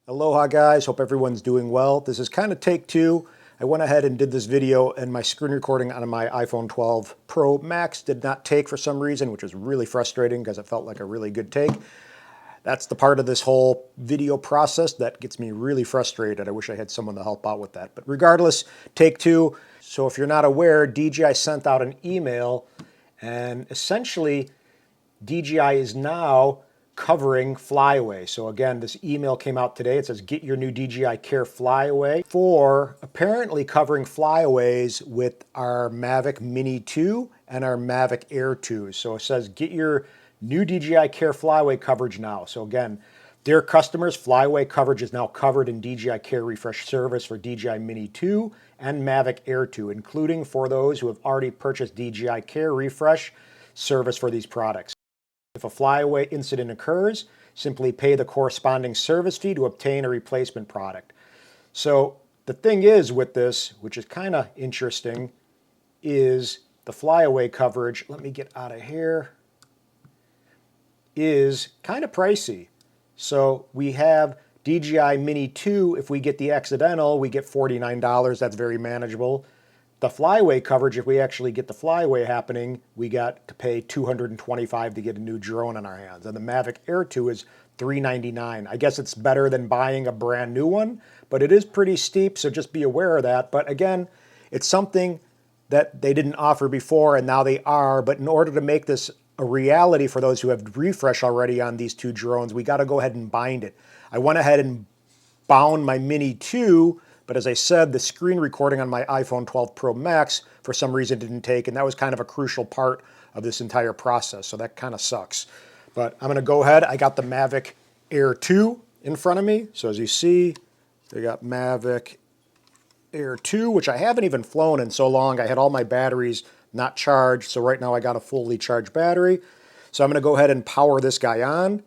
Aloha guys, hope everyone's doing well. This is kind of take two. I went ahead and did this video and my screen recording on my iPhone 12 Pro Max did not take for some reason, which was really frustrating because it felt like a really good take. That's the part of this whole video process that gets me really frustrated. I wish I had someone to help out with that. But regardless, take two. So if you're not aware, DJI sent out an email and essentially DJI is now covering Flyaway. So again, this email came out today. It says, get your new DJI Care Flyaway for apparently covering Flyaways with our Mavic Mini 2 and our Mavic Air 2. So it says, get your new DJI Care Flyaway coverage now. So again, dear customers, Flyaway coverage is now covered in DJI Care Refresh service for DJI Mini 2 and Mavic Air 2, including for those who have already purchased DJI Care Refresh service for these products. If a flyaway incident occurs, simply pay the corresponding service fee to obtain a replacement product. So the thing is with this, which is kind of interesting, is the flyaway coverage, let me get out of here, is kind of pricey. So we have DJI Mini 2, if we get the accidental, we get $49, that's very manageable. The flyaway coverage, if we actually get the flyaway happening, we got to pay $225 to get a new drone on our hands. And the Mavic Air 2 is $399. I guess it's better than buying a brand new one, but it is pretty steep, so just be aware of that. But again, it's something that they didn't offer before and now they are. But in order to make this a reality for those who have refresh already on these two drones, we got to go ahead and bind it. I went ahead and bound my Mini 2, but as I said, the screen recording on my iPhone 12 Pro Max for some reason didn't take, and that was kind of a crucial part of this entire process, so that kind of sucks. But I'm going to go ahead. I got the Mavic Air 2 in front of me. So as you see, they got Mavic Air 2, which I haven't even flown in so long. I had all my batteries not charged, so right now I got a fully charged battery. So I'm going to go ahead and power this guy on.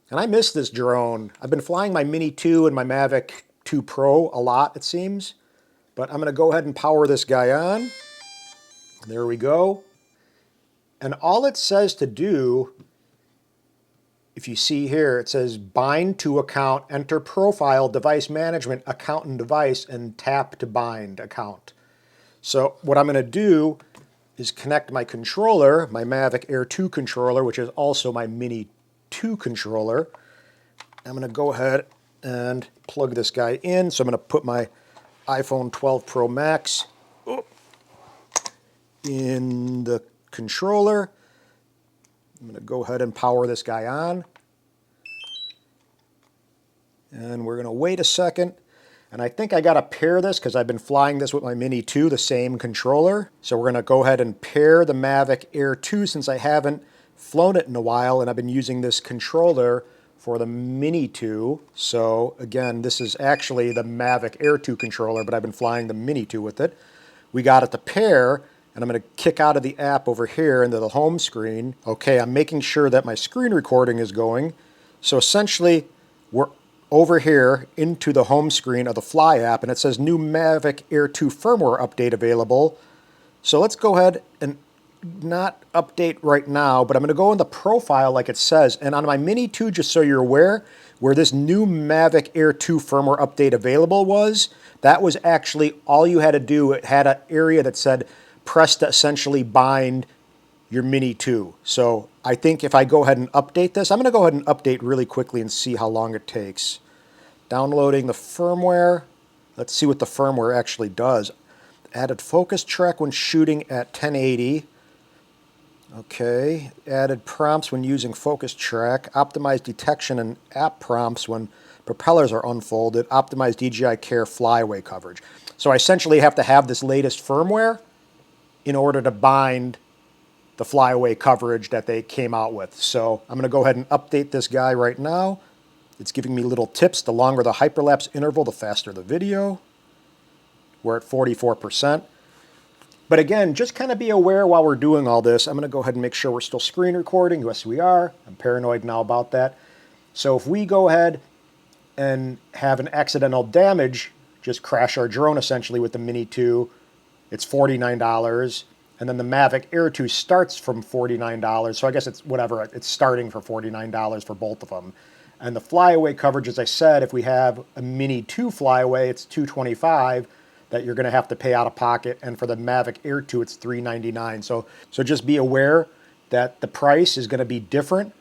And I miss this drone. I've been flying my Mini 2 and my Mavic 2 Pro a lot, it seems. But I'm going to go ahead and power this guy on. There we go. And all it says to do, if you see here, it says bind to account, enter profile, device management, account and device, and tap to bind account. So what I'm going to do is connect my controller, my Mavic Air 2 controller, which is also my Mini 2 controller. I'm going to go ahead and plug this guy in. So I'm going to put my iPhone 12 Pro Max in the controller. I'm going to go ahead and power this guy on. And we're going to wait a second. And I think I got to pair this because I've been flying this with my Mini 2, the same controller. So we're going to go ahead and pair the Mavic Air 2 since I haven't flown it in a while and I've been using this controller for the Mini 2. So again, this is actually the Mavic Air 2 controller, but I've been flying the Mini 2 with it. We got it to pair, and I'm going to kick out of the app over here into the home screen. Okay, I'm making sure that my screen recording is going. So essentially, we're over here into the home screen of the Fly app, and it says new Mavic Air 2 firmware update available. So let's go ahead and not update right now, but I'm going to go in the profile like it says. And on my Mini 2, just so you're aware, where this new Mavic Air 2 firmware update available was, that was actually all you had to do. It had an area that said press to essentially bind your Mini 2. So I think if I go ahead and update this, I'm going to go ahead and update really quickly and see how long it takes. Downloading the firmware. Let's see what the firmware actually does. Added focus track when shooting at 1080. Okay, added prompts when using focus track, optimized detection and app prompts when propellers are unfolded, optimized DJI Care Flyaway coverage. So I essentially have to have this latest firmware in order to bind the Flyaway coverage that they came out with. So I'm going to go ahead and update this guy right now. It's giving me little tips. The longer the hyperlapse interval, the faster the video. We're at 44%. But again, just kind of be aware while we're doing all this. I'm going to go ahead and make sure we're still screen recording. Yes, we are. I'm paranoid now about that. So if we go ahead and have an accidental damage, just crash our drone essentially with the Mini 2, it's $49. And then the Mavic Air 2 starts from $49. So I guess it's whatever. It's starting for $49 for both of them. And the flyaway coverage, as I said, if we have a Mini 2 flyaway, it's $225 that you're going to have to pay out of pocket. And for the Mavic Air 2, it's $399. So just be aware that the price is going to be different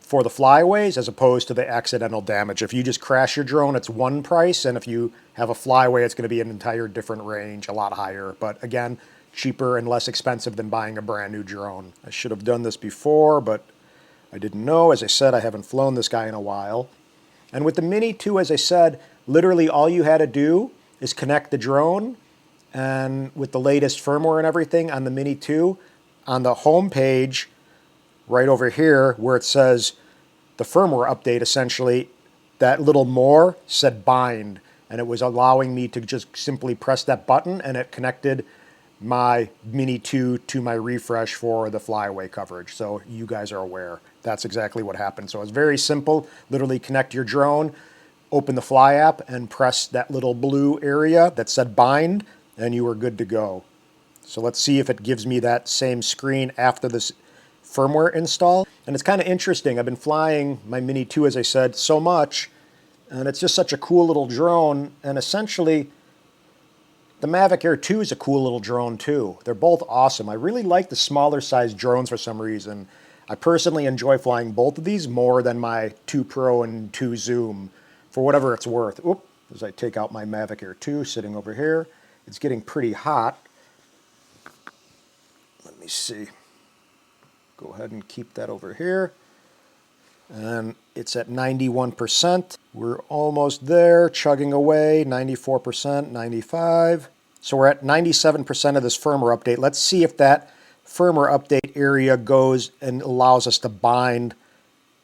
for the flyaways as opposed to the accidental damage. If you just crash your drone, it's one price. And if you have a flyaway, it's going to be an entire different range, a lot higher. But again, cheaper and less expensive than buying a brand new drone. I should have done this before, but I didn't know. As I said, I haven't flown this guy in a while. And with the Mini 2, as I said, literally all you had to do is connect the drone. And with the latest firmware and everything on the Mini 2, on the home page, right over here where it says the firmware update, essentially, that little more said bind. And it was allowing me to just simply press that button, and it connected my Mini 2 to my refresh for the flyaway coverage. So you guys are aware. That's exactly what happened. So it's very simple. Literally connect your drone, open the Fly app, and press that little blue area that said bind, and you are good to go. So let's see if it gives me that same screen after this firmware install. And it's kind of interesting. I've been flying my Mini 2, as I said, so much, and it's just such a cool little drone. And essentially, the Mavic Air 2 is a cool little drone too. They're both awesome. I really like the smaller size drones for some reason. I personally enjoy flying both of these more than my 2 Pro and 2 Zoom, for whatever it's worth. Oop, as I take out my Mavic Air 2 sitting over here, it's getting pretty hot. Let me see. Go ahead and keep that over here. And it's at 91%. We're almost there, chugging away, 94%, 95. So we're at 97% of this firmware update. Let's see if that firmware update area goes and allows us to bind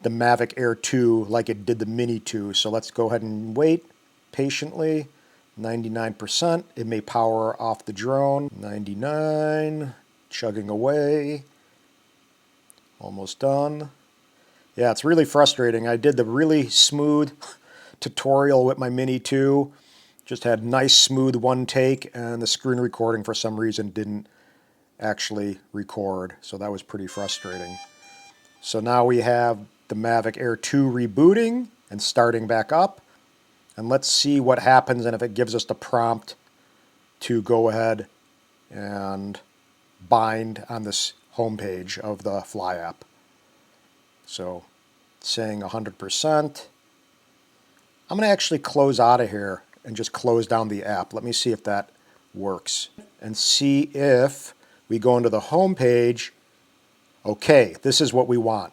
the Mavic Air 2 like it did the Mini 2. So let's go ahead and wait patiently. 99%. It may power off the drone. 99. Chugging away. Almost done. Yeah, it's really frustrating. I did the really smooth tutorial with my Mini 2. Just had nice smooth one take, and the screen recording for some reason didn't actually record. So that was pretty frustrating. So now we have the Mavic Air 2 rebooting and starting back up. And let's see what happens and if it gives us the prompt to go ahead and bind on this homepage of the Fly app. So it's saying 100%. I'm going to actually close out of here and just close down the app. Let me see if that works and see if we go into the homepage. Okay, this is what we want.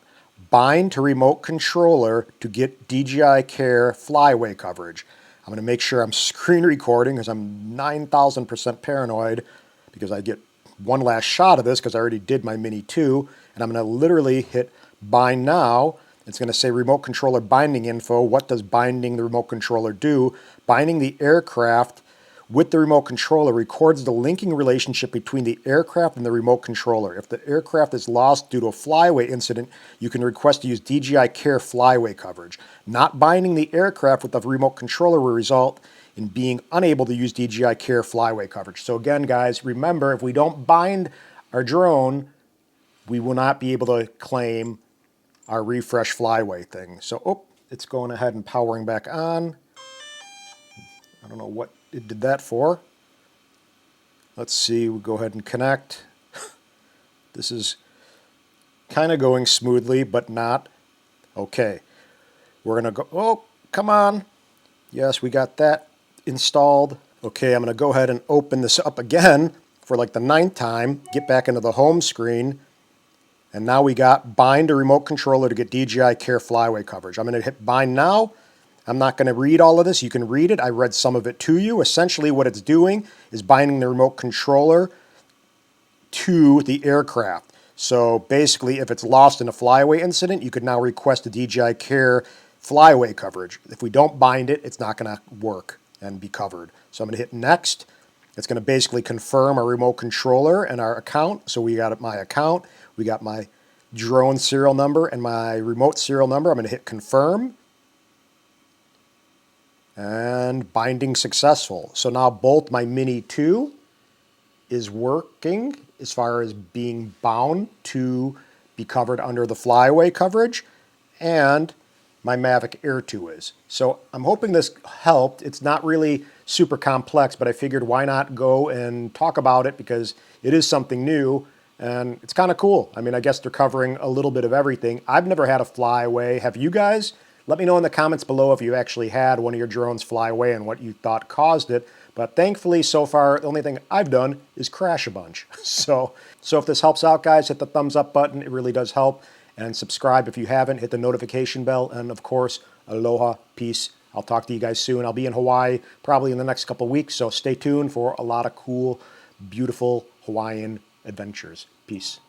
Bind to remote controller to get DJI Care Flyaway coverage. I'm going to make sure I'm screen recording because I'm 9,000% paranoid because I get one last shot of this because I already did my Mini 2. And I'm going to literally hit bind now. It's going to say remote controller binding info. What does binding the remote controller do? Binding the aircraft with the remote controller records the linking relationship between the aircraft and the remote controller. If the aircraft is lost due to a flyaway incident, you can request to use DJI Care Flyaway coverage. Not binding the aircraft with the remote controller will result in being unable to use DJI Care Flyaway coverage. So again, guys, remember, if we don't bind our drone, we will not be able to claim our refresh flyaway thing. So, it's going ahead and powering back on. I don't know what it did that for. Let's see, we'll go ahead and connect. This is kind of going smoothly, but not. Okay, we're gonna go, oh, come on. Yes, we got that installed. Okay, I'm gonna go ahead and open this up again for like the 9th time, get back into the home screen, and now we got bind a remote controller to get DJI Care Flyaway coverage. I'm gonna hit bind now. I'm not going to read all of this. You can read it. I read some of it to you. Essentially what it's doing is binding the remote controller to the aircraft. So basically, if it's lost in a flyaway incident, you could now request a DJI Care Flyaway coverage. If we don't bind it, it's not going to work and be covered. So I'm going to hit next. It's going to basically confirm our remote controller and our account. So we got my account, we got my drone serial number and my remote serial number. I'm going to hit confirm. And binding successful. So now both my Mini 2 is working as far as being bound to be covered under the flyaway coverage, and my Mavic Air 2 is. So I'm hoping this helped. It's not really super complex, but I figured why not go and talk about it because it is something new and it's kind of cool. I mean, I guess they're covering a little bit of everything. I've never had a fly away. Have you guys? Let me know in the comments below if you actually had one of your drones fly away and what you thought caused it. But thankfully, so far, the only thing I've done is crash a bunch. So if this helps out, guys, hit the thumbs up button. It really does help. And subscribe if you haven't. Hit the notification bell. And of course, aloha, peace. I'll talk to you guys soon. I'll be in Hawaii probably in the next couple of weeks. So stay tuned for a lot of cool, beautiful Hawaiian adventures. Peace.